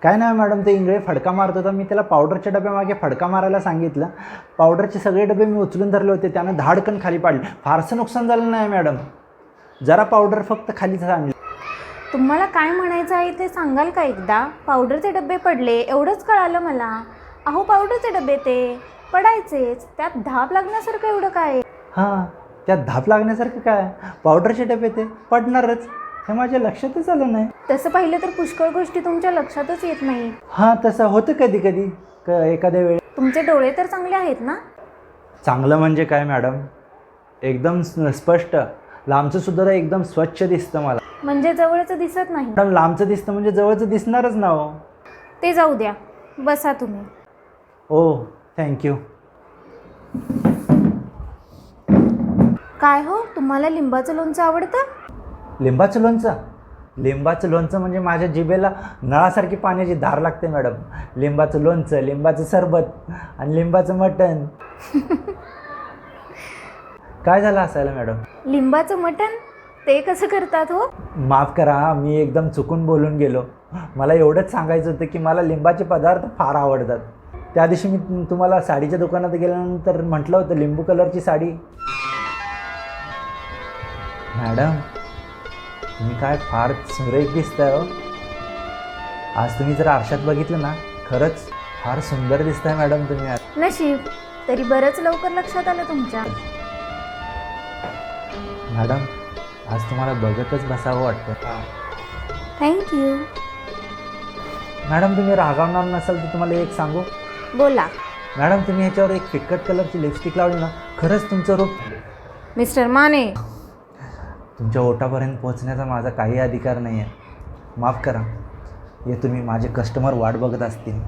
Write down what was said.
काय नाही मॅडम, ते इंगळे फडका मारत होता. मी त्याला पावडरच्या डब्यामागे फडका मारायला सांगितलं. पावडरचे सगळे डबे मी उचलून धरले होते. त्यानं धाडकन खाली पाडले. फारसं नुकसान झालं नाही मॅडम, जरा पावडर फक्त खालीच आणली. तुम्हाला काय म्हणायचं आहे ते सांगाल का एकदा? पावडरचे डबे पडले एवढंच कळालं मला. अहो पावडरचे डबे ते पडायचेच, त्यात धाप लागण्यासारखं एवढं काय? हां, त्यात धाप लागण्यासारखं काय? पावडरचे डबे ते पडणारच, हे माझ्या लक्षातच आलं नाही. तसं पाहिलं तर पुष्कळ गोष्टी तुमच्या लक्षातच येत नाही. हां, तसं होतं कधी कधी एखाद्या वेळी. तुमचे डोळे तर चांगले आहेत ना? चांगलं म्हणजे काय मॅडम, एकदम स्पष्ट. लांबचं सुद्धा एकदम स्वच्छ दिसतं मला. म्हणजे जवळचं दिसत नाही? मॅडम, लांबचं दिसतं म्हणजे जवळचं दिसणारच ना हो. ते जाऊ द्या, बसा तुम्ही. ओ थँक्यू. काय हो, तुम्हाला लिंबाचं लोणचं आवडतं? लिंबाचं लोणचं? लिंबाचं लोणचं म्हणजे माझ्या जिभेला नळासारखी पाण्याची धार लागते मॅडम. लिंबाचं लोणचं, लिंबाचं सरबत आणि लिंबाचं मटण. काय झालं असायला मॅडम? लिंबाचं मटण ते कसं करतात हो? माफ करा, मी एकदम चुकून बोलून गेलो. मला एवढंच सांगायचं होतं की मला लिंबाचे पदार्थ फार आवडतात. त्या दिवशी मी तुम्हाला साडीच्या दुकानात गेल्यानंतर म्हटलं होतं लिंबू कलरची साडी. मॅडम, तुम्ही काय फार सुरेख दिसताय हो. आज तुम्ही जर आरशात बघितलं ना, खरंच फार सुंदर दिसताय मॅडम तुम्ही आज. नशीब, तरी बरंच लवकर लक्षात आलं तुमच्या. मॅडम, आज तुम्हाला बघतच बसावं वाटतं. थँक्यू. मॅडम, तुम्ही रागावणार नसाल तर तुम्हाला एक सांगू? बोला. मॅडम, तुम्ही ह्याच्यावर एक फिकट कलरची लिपस्टिक लावली ना, खरंच तुमचं रूप. मिस्टर माने, तुमच्या ओटापर्यंत पोहोचण्याचा माझा काही अधिकार नाही आहे. माफ करा. हे तुम्ही माझे कस्टमर वाट बघत असतील.